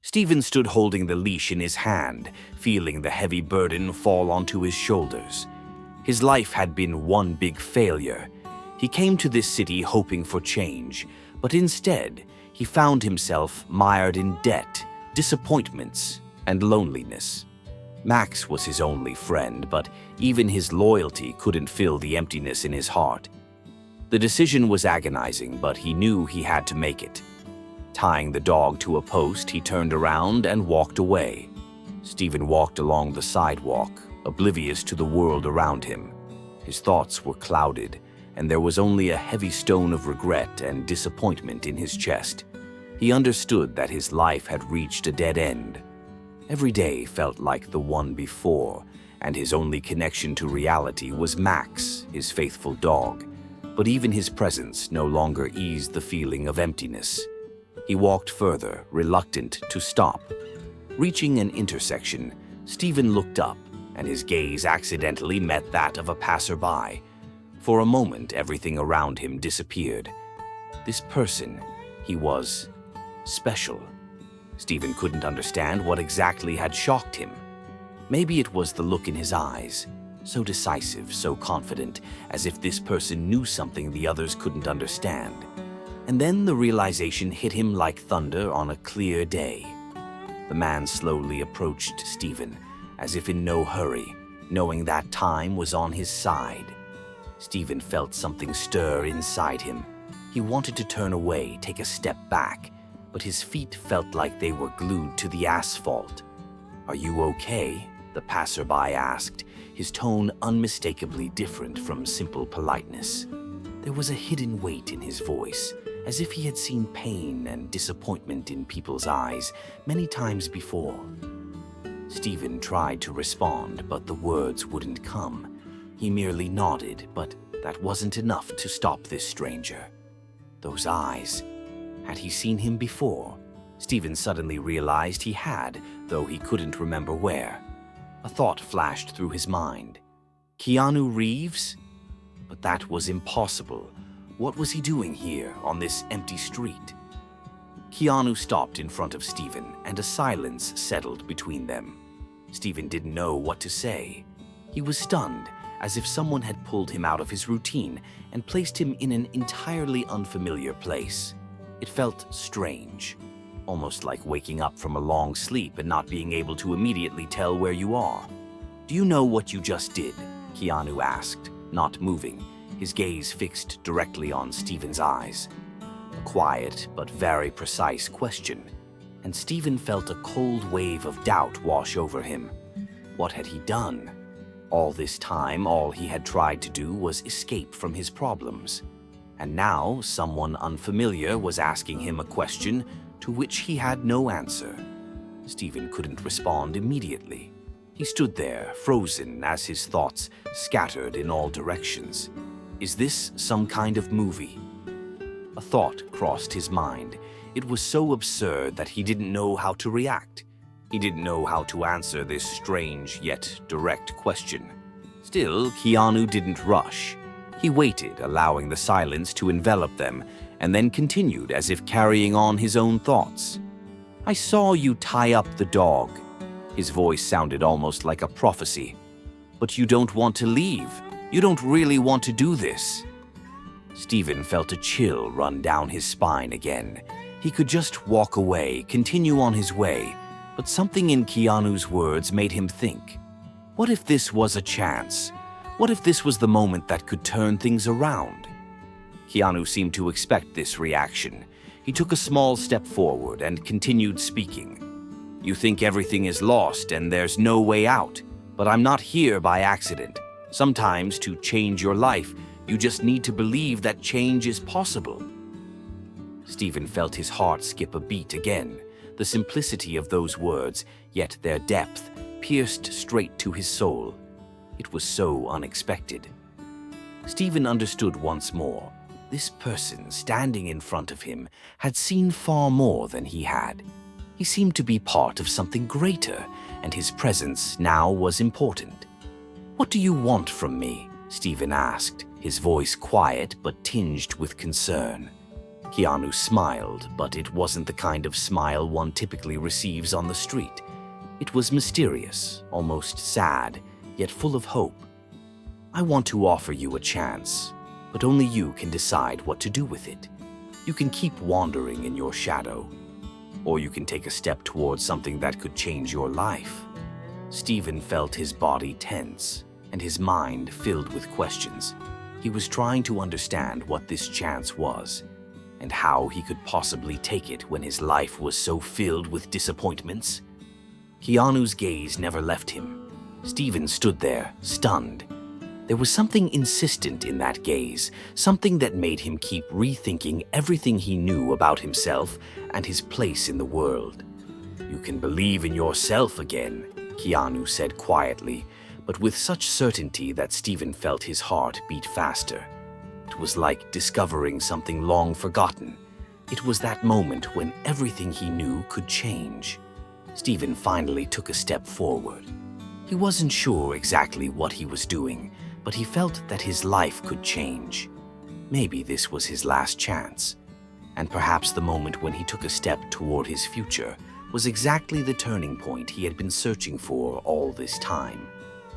Stephen stood holding the leash in his hand, feeling the heavy burden fall onto his shoulders. His life had been one big failure. He came to this city hoping for change, but instead, he found himself mired in debt, disappointments, and loneliness. Max was his only friend, but even his loyalty couldn't fill the emptiness in his heart. The decision was agonizing, but he knew he had to make it. Tying the dog to a post, he turned around and walked away. Stephen walked along the sidewalk, oblivious to the world around him. His thoughts were clouded, and there was only a heavy stone of regret and disappointment in his chest. He understood that his life had reached a dead end. Every day felt like the one before, and his only connection to reality was Max, his faithful dog. But even his presence no longer eased the feeling of emptiness. He walked further, reluctant to stop. Reaching an intersection, Stephen looked up, and his gaze accidentally met that of a passerby. For a moment, everything around him disappeared. This person, he was special. Stephen couldn't understand what exactly had shocked him. Maybe it was the look in his eyes, so decisive, so confident, as if this person knew something the others couldn't understand. And then the realization hit him like thunder on a clear day. The man slowly approached Stephen, as if in no hurry, knowing that time was on his side. Stephen felt something stir inside him. He wanted to turn away, take a step back, but his feet felt like they were glued to the asphalt. "Are you okay?" the passerby asked, his tone unmistakably different from simple politeness. There was a hidden weight in his voice, as if he had seen pain and disappointment in people's eyes many times before. Stephen tried to respond, but the words wouldn't come. He merely nodded, but that wasn't enough to stop this stranger. Those eyes. Had he seen him before? Stephen suddenly realized he had, though he couldn't remember where. A thought flashed through his mind. Keanu Reeves? But that was impossible. What was he doing here, on this empty street? Keanu stopped in front of Stephen, and a silence settled between them. Stephen didn't know what to say. He was stunned, as if someone had pulled him out of his routine and placed him in an entirely unfamiliar place. It felt strange, almost like waking up from a long sleep and not being able to immediately tell where you are. "Do you know what you just did?" Keanu asked, not moving, his gaze fixed directly on Stephen's eyes. A quiet but very precise question, and Stephen felt a cold wave of doubt wash over him. What had he done? All this time, all he had tried to do was escape from his problems. And now, someone unfamiliar was asking him a question to which he had no answer. Stephen couldn't respond immediately. He stood there, frozen, as his thoughts scattered in all directions. Is this some kind of movie? A thought crossed his mind. It was so absurd that he didn't know how to react. He didn't know how to answer this strange yet direct question. Still, Keanu didn't rush. He waited, allowing the silence to envelop them, and then continued as if carrying on his own thoughts. "I saw you tie up the dog." His voice sounded almost like a prophecy. "But you don't want to leave. You don't really want to do this." Stephen felt a chill run down his spine again. He could just walk away, continue on his way, but something in Keanu's words made him think. What if this was a chance? What if this was the moment that could turn things around? Keanu seemed to expect this reaction. He took a small step forward and continued speaking. "You think everything is lost and there's no way out, but I'm not here by accident. Sometimes to change your life, you just need to believe that change is possible." Stephen felt his heart skip a beat again. The simplicity of those words, yet their depth, pierced straight to his soul. It was so unexpected. Stephen understood once more. This person standing in front of him had seen far more than he had. He seemed to be part of something greater, and his presence now was important. "What do you want from me?" Stephen asked, his voice quiet but tinged with concern. Keanu smiled, but it wasn't the kind of smile one typically receives on the street. It was mysterious, almost sad, yet full of hope. I want to offer you a chance, but only you can decide what to do with it. You can keep wandering in your shadow, or you can take a step towards something that could change your life. Stephen felt his body tense and his mind filled with questions. He was trying to understand what this chance was and how he could possibly take it when his life was so filled with disappointments. Keanu's gaze never left him. Stephen stood there, stunned. There was something insistent in that gaze, something that made him keep rethinking everything he knew about himself and his place in the world. "You can believe in yourself again," Keanu said quietly, but with such certainty that Stephen felt his heart beat faster. It was like discovering something long forgotten. It was that moment when everything he knew could change. Stephen finally took a step forward. He wasn't sure exactly what he was doing, but he felt that his life could change. Maybe this was his last chance. And perhaps the moment when he took a step toward his future was exactly the turning point he had been searching for all this time.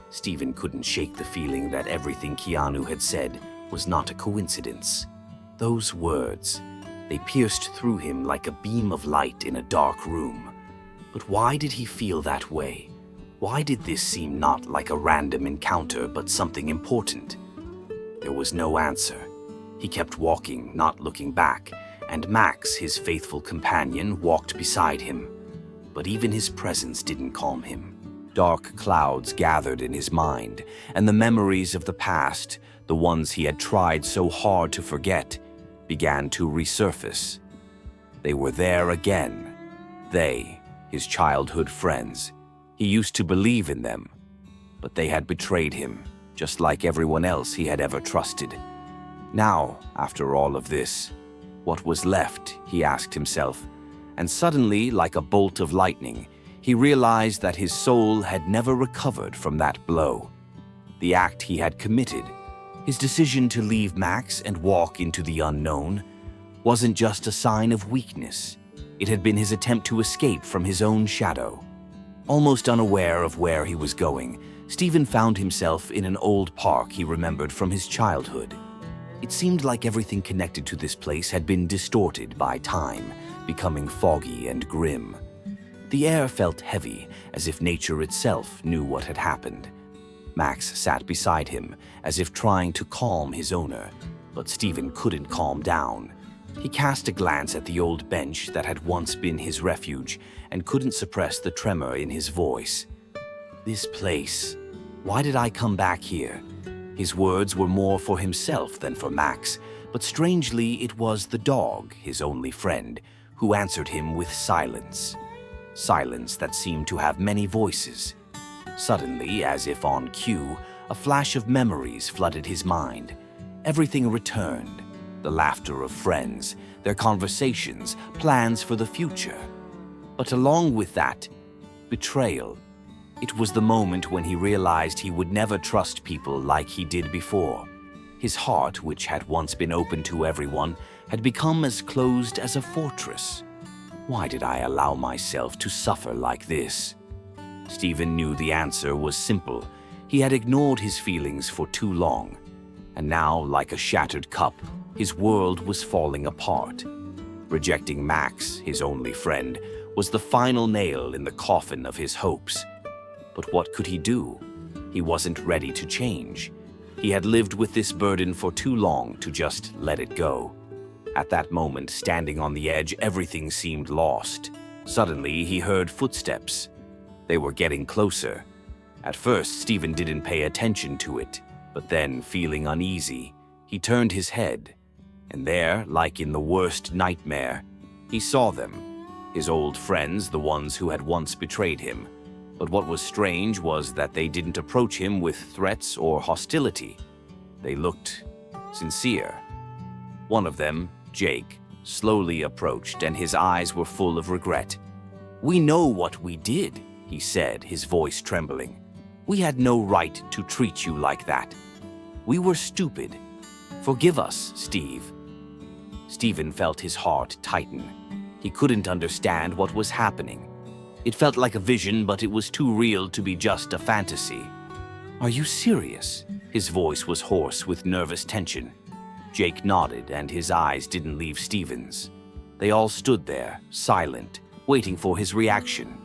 Stephen couldn't shake the feeling that everything Keanu had said was not a coincidence. Those words, they pierced through him like a beam of light in a dark room. But why did he feel that way? Why did this seem not like a random encounter, but something important? There was no answer. He kept walking, not looking back, and Max, his faithful companion, walked beside him. But even his presence didn't calm him. Dark clouds gathered in his mind, and the memories of the past, the ones he had tried so hard to forget, began to resurface. They were there again. They, his childhood friends. He used to believe in them, but they had betrayed him, just like everyone else he had ever trusted. Now, after all of this, what was left, he asked himself, and suddenly, like a bolt of lightning, he realized that his soul had never recovered from that blow. The act he had committed, his decision to leave Max and walk into the unknown, wasn't just a sign of weakness. It had been his attempt to escape from his own shadow. Almost unaware of where he was going, Stephen found himself in an old park he remembered from his childhood. It seemed like everything connected to this place had been distorted by time, becoming foggy and grim. The air felt heavy, as if nature itself knew what had happened. Max sat beside him, as if trying to calm his owner, but Stephen couldn't calm down. He cast a glance at the old bench that had once been his refuge and couldn't suppress the tremor in his voice. "This place. Why did I come back here?" His words were more for himself than for Max, but strangely it was the dog, his only friend, who answered him with silence. Silence that seemed to have many voices. Suddenly, as if on cue, a flash of memories flooded his mind. Everything returned. The laughter of friends, their conversations, plans for the future. But along with that, betrayal. It was the moment when he realized he would never trust people like he did before. His heart, which had once been open to everyone, had become as closed as a fortress. Why did I allow myself to suffer like this? Stephen knew the answer was simple. He had ignored his feelings for too long. And now, like a shattered cup, his world was falling apart. Rejecting Max, his only friend, was the final nail in the coffin of his hopes. But what could he do? He wasn't ready to change. He had lived with this burden for too long to just let it go. At that moment, standing on the edge, everything seemed lost. Suddenly, he heard footsteps. They were getting closer. At first, Stephen didn't pay attention to it, but then, feeling uneasy, he turned his head. And there, like in the worst nightmare, he saw them, his old friends, the ones who had once betrayed him. But what was strange was that they didn't approach him with threats or hostility. They looked sincere. One of them, Jake, slowly approached, and his eyes were full of regret. "We know what we did," he said, his voice trembling. "We had no right to treat you like that. We were stupid. Forgive us, Steve." Stephen felt his heart tighten. He couldn't understand what was happening. It felt like a vision, but it was too real to be just a fantasy. "Are you serious?" His voice was hoarse with nervous tension. Jake nodded, and his eyes didn't leave Stephen's. They all stood there, silent, waiting for his reaction.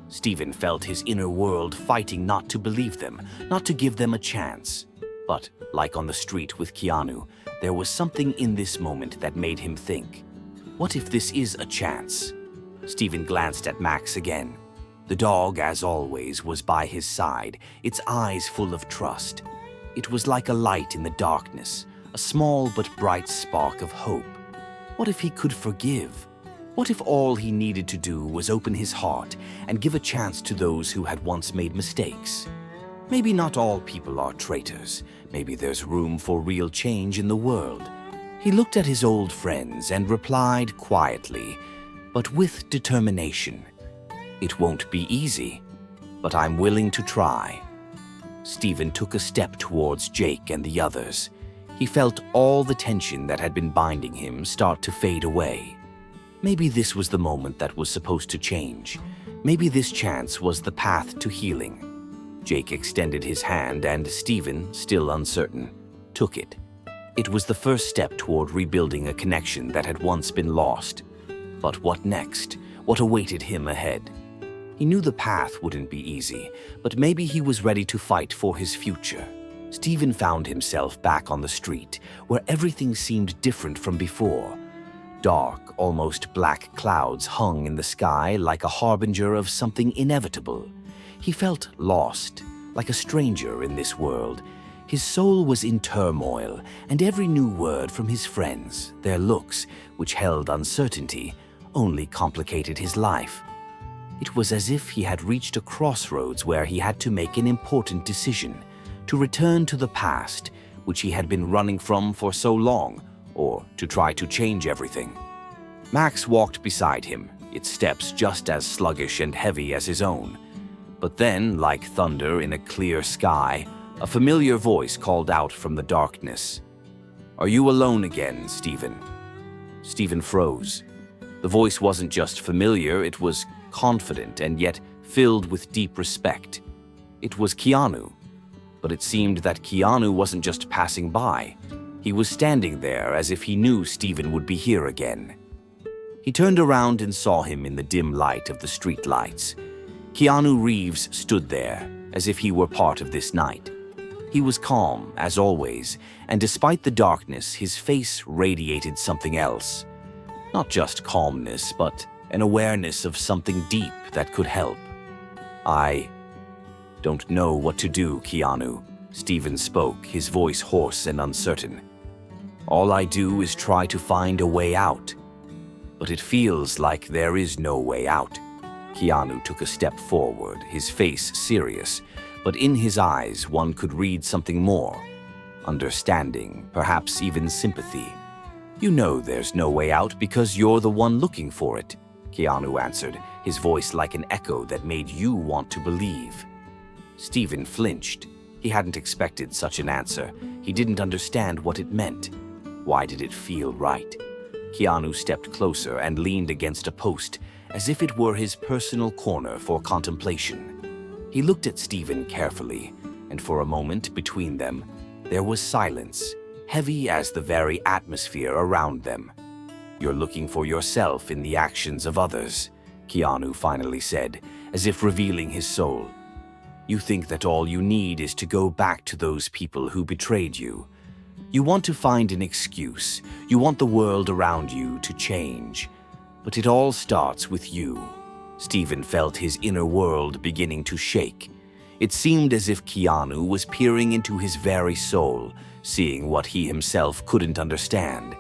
Stephen felt his inner world fighting not to believe them, not to give them a chance. But, like on the street with Keanu, there was something in this moment that made him think, what if this is a chance? Stephen glanced at Max again. The dog, as always, was by his side, its eyes full of trust. It was like a light in the darkness, a small but bright spark of hope. What if he could forgive? What if all he needed to do was open his heart and give a chance to those who had once made mistakes? Maybe not all people are traitors. Maybe there's room for real change in the world. He looked at his old friends and replied quietly, but with determination. "It won't be easy, but I'm willing to try." Stephen took a step towards Jake and the others. He felt all the tension that had been binding him start to fade away. Maybe this was the moment that was supposed to change. Maybe this chance was the path to healing. Jake extended his hand and Stephen, still uncertain, took it. It was the first step toward rebuilding a connection that had once been lost. But what next? What awaited him ahead? He knew the path wouldn't be easy, but maybe he was ready to fight for his future. Stephen found himself back on the street, where everything seemed different from before. Dark, almost black clouds hung in the sky like a harbinger of something inevitable. He felt lost, like a stranger in this world. His soul was in turmoil, and every new word from his friends, their looks, which held uncertainty, only complicated his life. It was as if he had reached a crossroads where he had to make an important decision, to return to the past, which he had been running from for so long, or to try to change everything. Max walked beside him, its steps just as sluggish and heavy as his own. But then, like thunder in a clear sky, a familiar voice called out from the darkness. "Are you alone again, Stephen?" Stephen froze. The voice wasn't just familiar, it was confident and yet filled with deep respect. It was Keanu. But it seemed that Keanu wasn't just passing by. He was standing there as if he knew Stephen would be here again. He turned around and saw him in the dim light of the street lights. Keanu Reeves stood there, as if he were part of this night. He was calm, as always, and despite the darkness, his face radiated something else. Not just calmness, but an awareness of something deep that could help. "I don't know what to do, Keanu," Stephen spoke, his voice hoarse and uncertain. "All I do is try to find a way out. But it feels like there is no way out." Keanu took a step forward, his face serious, but in his eyes one could read something more. Understanding, perhaps even sympathy. "You know there's no way out because you're the one looking for it," Keanu answered, his voice like an echo that made you want to believe. Stephen flinched. He hadn't expected such an answer. He didn't understand what it meant. Why did it feel right? Keanu stepped closer and leaned against a post, as if it were his personal corner for contemplation. He looked at Stephen carefully, and for a moment between them, there was silence, heavy as the very atmosphere around them. "You're looking for yourself in the actions of others," Keanu finally said, as if revealing his soul. "You think that all you need is to go back to those people who betrayed you. You want to find an excuse. You want the world around you to change. But it all starts with you." Stephen felt his inner world beginning to shake. It seemed as if Keanu was peering into his very soul, seeing what he himself couldn't understand.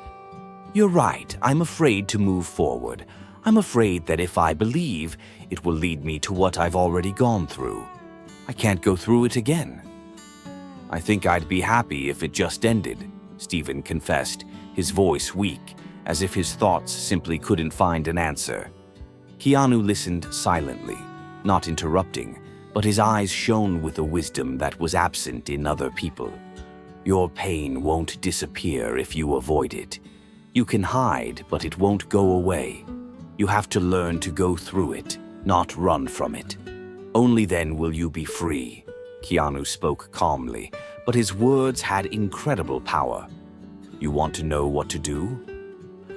"You're right. I'm afraid to move forward. I'm afraid that if I believe, it will lead me to what I've already gone through. I can't go through it again." "I think I'd be happy if it just ended," Stephen confessed, his voice weak, as if his thoughts simply couldn't find an answer. Keanu listened silently, not interrupting, but his eyes shone with a wisdom that was absent in other people. "Your pain won't disappear if you avoid it. You can hide, but it won't go away. You have to learn to go through it, not run from it. Only then will you be free." Keanu spoke calmly, but his words had incredible power. "You want to know what to do?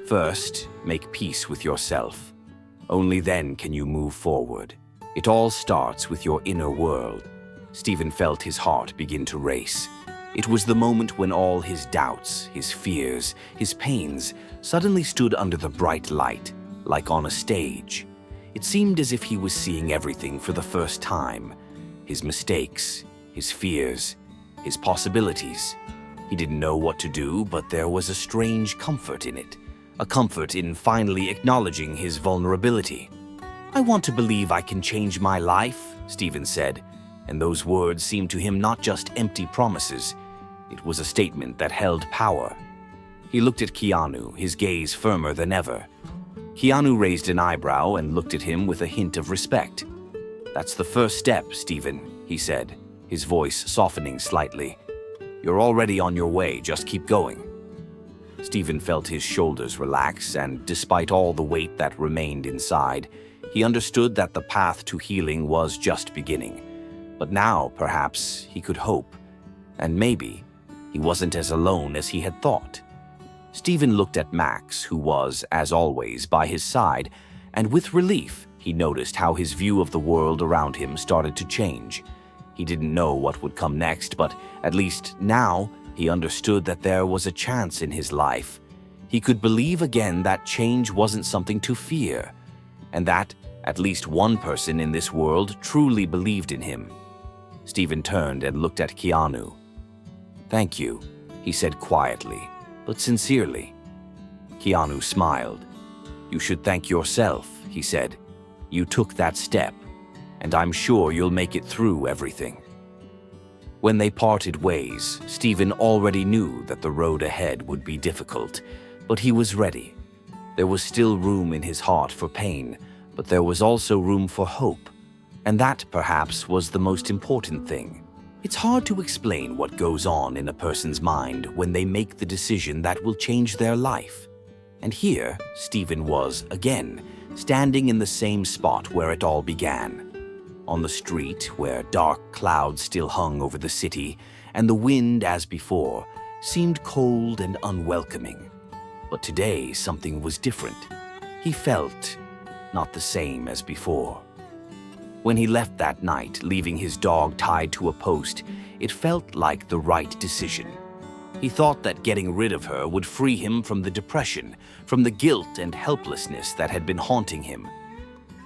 First, make peace with yourself. Only then can you move forward. It all starts with your inner world." Stephen felt his heart begin to race. It was the moment when all his doubts, his fears, his pains suddenly stood under the bright light, like on a stage. It seemed as if he was seeing everything for the first time. His mistakes, his fears, his possibilities. He didn't know what to do, but there was a strange comfort in it. A comfort in finally acknowledging his vulnerability. "I want to believe I can change my life," Stephen said, and those words seemed to him not just empty promises. It was a statement that held power. He looked at Keanu, his gaze firmer than ever. Keanu raised an eyebrow and looked at him with a hint of respect. "That's the first step, Stephen," he said, his voice softening slightly. "You're already on your way, just keep going." Stephen felt his shoulders relax, and despite all the weight that remained inside, he understood that the path to healing was just beginning. But now, perhaps, he could hope. And maybe he wasn't as alone as he had thought. Stephen looked at Max, who was, as always, by his side, and with relief, he noticed how his view of the world around him started to change. He didn't know what would come next, but at least now he understood that there was a chance in his life. He could believe again that change wasn't something to fear, and that at least one person in this world truly believed in him. Stephen turned and looked at Keanu. "Thank you," he said quietly, but sincerely. Keanu smiled. "You should thank yourself," he said. "You took that step, and I'm sure you'll make it through everything." When they parted ways, Stephen already knew that the road ahead would be difficult, but he was ready. There was still room in his heart for pain, but there was also room for hope, and that perhaps was the most important thing. It's hard to explain what goes on in a person's mind when they make the decision that will change their life. And here, Stephen was, again, standing in the same spot where it all began. On the street, where dark clouds still hung over the city, and the wind, as before, seemed cold and unwelcoming. But today, something was different. He felt not the same as before. When he left that night, leaving his dog tied to a post, it felt like the right decision. He thought that getting rid of her would free him from the depression, from the guilt and helplessness that had been haunting him.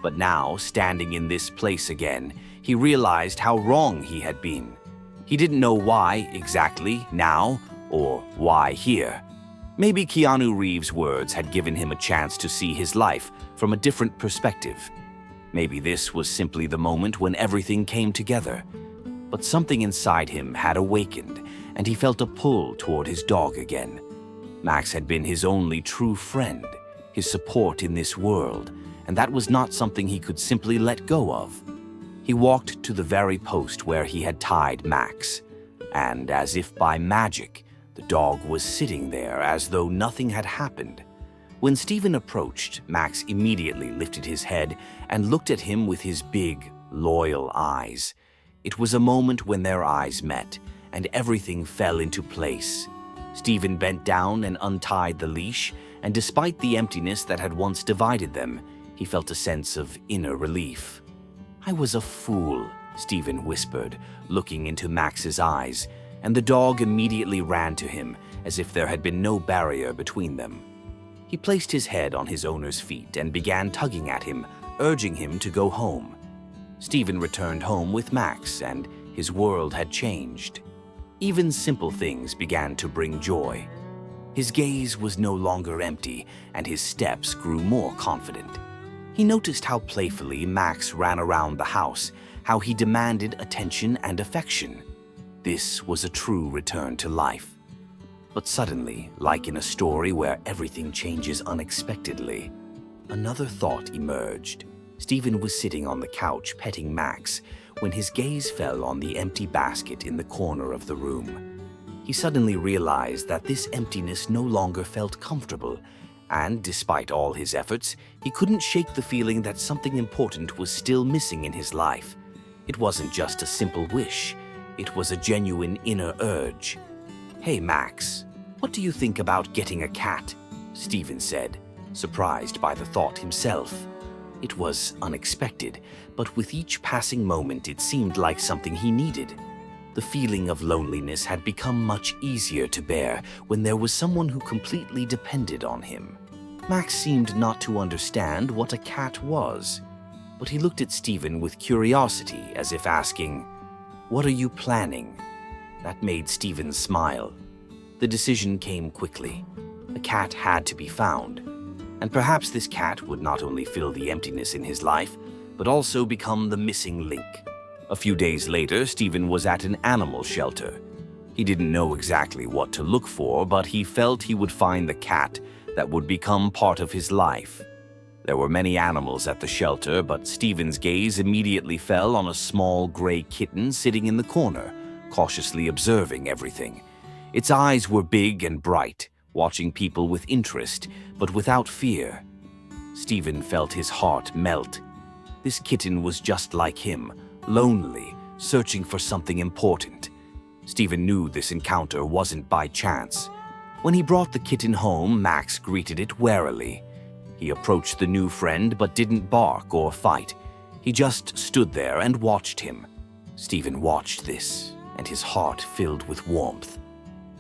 But now, standing in this place again, he realized how wrong he had been. He didn't know why exactly now, or why here. Maybe Keanu Reeves' words had given him a chance to see his life from a different perspective. Maybe this was simply the moment when everything came together. But something inside him had awakened, and he felt a pull toward his dog again. Max had been his only true friend, his support in this world, and that was not something he could simply let go of. He walked to the very post where he had tied Max, and as if by magic, the dog was sitting there as though nothing had happened. When Stephen approached, Max immediately lifted his head and looked at him with his big, loyal eyes. It was a moment when their eyes met, and everything fell into place. Stephen bent down and untied the leash, and despite the emptiness that had once divided them, he felt a sense of inner relief. "I was a fool," Stephen whispered, looking into Max's eyes, and the dog immediately ran to him, as if there had been no barrier between them. He placed his head on his owner's feet and began tugging at him, urging him to go home. Stephen returned home with Max, and his world had changed. Even simple things began to bring joy. His gaze was no longer empty, and his steps grew more confident. He noticed how playfully Max ran around the house, how he demanded attention and affection. This was a true return to life. But suddenly, like in a story where everything changes unexpectedly, another thought emerged. Stephen was sitting on the couch petting Max when his gaze fell on the empty basket in the corner of the room. He suddenly realized that this emptiness no longer felt comfortable, and despite all his efforts, he couldn't shake the feeling that something important was still missing in his life. It wasn't just a simple wish, it was a genuine inner urge. "Hey, Max, what do you think about getting a cat?" Steven said, surprised by the thought himself. It was unexpected, but with each passing moment it seemed like something he needed. The feeling of loneliness had become much easier to bear when there was someone who completely depended on him. Max seemed not to understand what a cat was, but he looked at Steven with curiosity, as if asking, "What are you planning?" That made Steven smile. The decision came quickly. A cat had to be found, and perhaps this cat would not only fill the emptiness in his life, but also become the missing link. A few days later, Steven was at an animal shelter. He didn't know exactly what to look for, but he felt he would find the cat that would become part of his life. There were many animals at the shelter, but Steven's gaze immediately fell on a small gray kitten sitting in the corner, cautiously observing everything. Its eyes were big and bright, watching people with interest, but without fear. Steven felt his heart melt. This kitten was just like him, lonely, searching for something important. Steven knew this encounter wasn't by chance. When he brought the kitten home, Max greeted it warily. He approached the new friend but didn't bark or fight. He just stood there and watched him. Steven watched this, and his heart filled with warmth.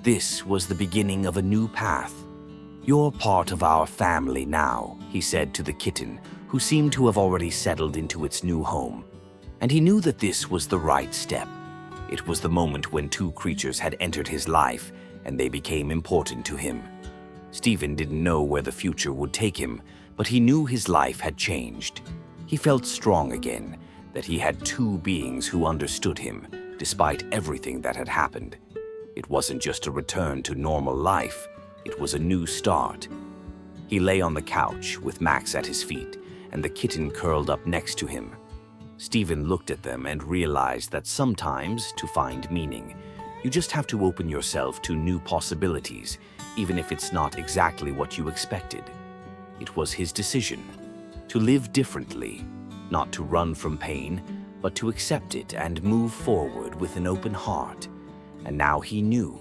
This was the beginning of a new path. "You're part of our family now," he said to the kitten, who seemed to have already settled into its new home. And he knew that this was the right step. It was the moment when two creatures had entered his life, and they became important to him. Steven didn't know where the future would take him, but he knew his life had changed. He felt strong again, that he had two beings who understood him, despite everything that had happened. It wasn't just a return to normal life, it was a new start. He lay on the couch with Max at his feet, and the kitten curled up next to him. Steven looked at them and realized that sometimes, to find meaning, you just have to open yourself to new possibilities, even if it's not exactly what you expected. It was his decision to live differently, not to run from pain, but to accept it and move forward with an open heart. And now he knew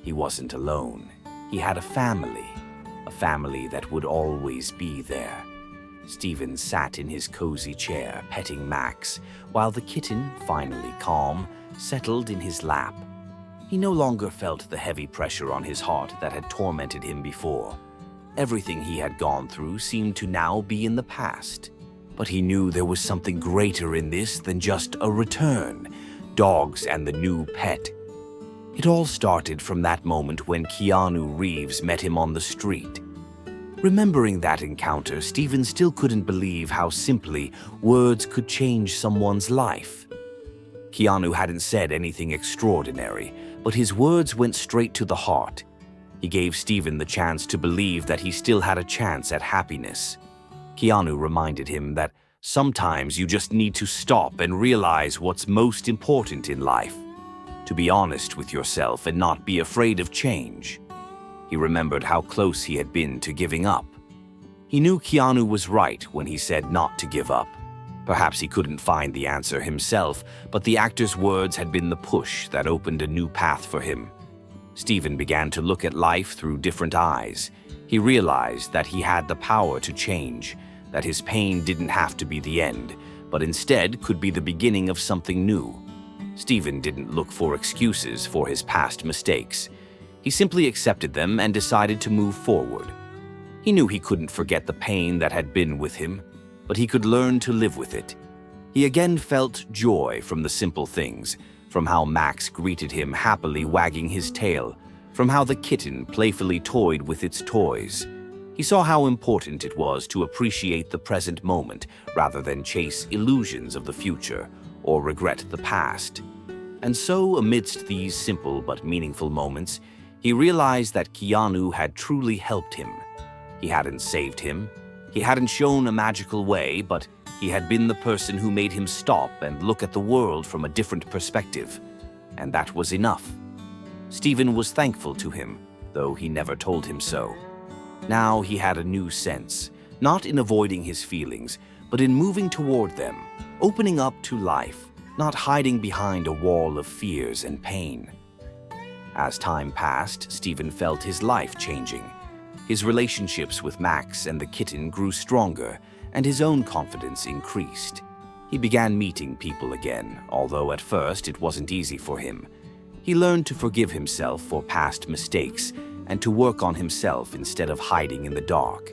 he wasn't alone. He had a family that would always be there. Steven sat in his cozy chair, petting Max, while the kitten, finally calm, settled in his lap. He no longer felt the heavy pressure on his heart that had tormented him before. Everything he had gone through seemed to now be in the past. But he knew there was something greater in this than just a return: dogs and the new pet. It all started from that moment when Keanu Reeves met him on the street. Remembering that encounter, Steven still couldn't believe how simply words could change someone's life. Keanu hadn't said anything extraordinary, but his words went straight to the heart. He gave Steven the chance to believe that he still had a chance at happiness. Keanu reminded him that sometimes you just need to stop and realize what's most important in life. To be honest with yourself and not be afraid of change. He remembered how close he had been to giving up. He knew Keanu was right when he said not to give up. Perhaps he couldn't find the answer himself, but the actor's words had been the push that opened a new path for him. Steven began to look at life through different eyes. He realized that he had the power to change, that his pain didn't have to be the end, but instead could be the beginning of something new. Steven didn't look for excuses for his past mistakes. He simply accepted them and decided to move forward. He knew he couldn't forget the pain that had been with him, but he could learn to live with it. He again felt joy from the simple things, from how Max greeted him happily wagging his tail, from how the kitten playfully toyed with its toys. He saw how important it was to appreciate the present moment rather than chase illusions of the future or regret the past. And so, amidst these simple but meaningful moments, he realized that Keanu had truly helped him. He hadn't saved him. He hadn't shown a magical way, but he had been the person who made him stop and look at the world from a different perspective. And that was enough. Stephen was thankful to him, though he never told him so. Now he had a new sense, not in avoiding his feelings, but in moving toward them, opening up to life, not hiding behind a wall of fears and pain. As time passed, Stephen felt his life changing. His relationships with Max and the kitten grew stronger, and his own confidence increased. He began meeting people again, although at first it wasn't easy for him. He learned to forgive himself for past mistakes and to work on himself instead of hiding in the dark.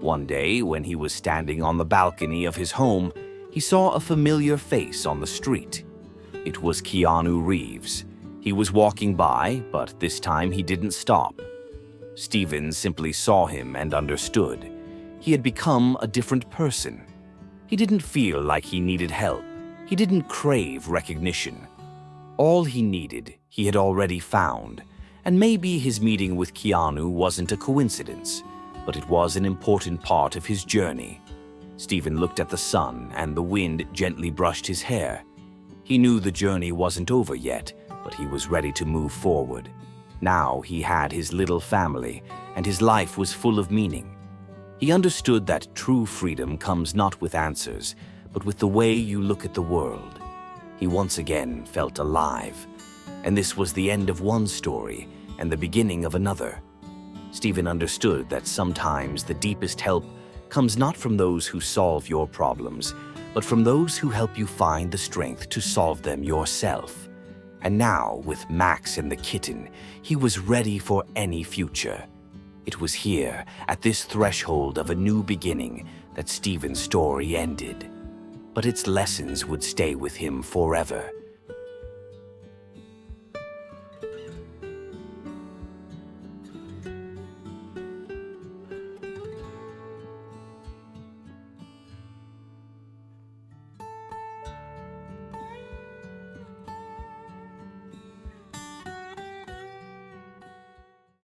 One day, when he was standing on the balcony of his home, he saw a familiar face on the street. It was Keanu Reeves. He was walking by, but this time he didn't stop. Stephen simply saw him and understood. He had become a different person. He didn't feel like he needed help. He didn't crave recognition. All he needed, he had already found. And maybe his meeting with Keanu wasn't a coincidence, but it was an important part of his journey. Stephen looked at the sun, and the wind gently brushed his hair. He knew the journey wasn't over yet, but he was ready to move forward. Now he had his little family, and his life was full of meaning. He understood that true freedom comes not with answers, but with the way you look at the world. He once again felt alive. And this was the end of one story and the beginning of another. Stephen understood that sometimes the deepest help comes not from those who solve your problems, but from those who help you find the strength to solve them yourself. And now, with Max and the kitten, he was ready for any future. It was here, at this threshold of a new beginning, that Stephen's story ended. But its lessons would stay with him forever.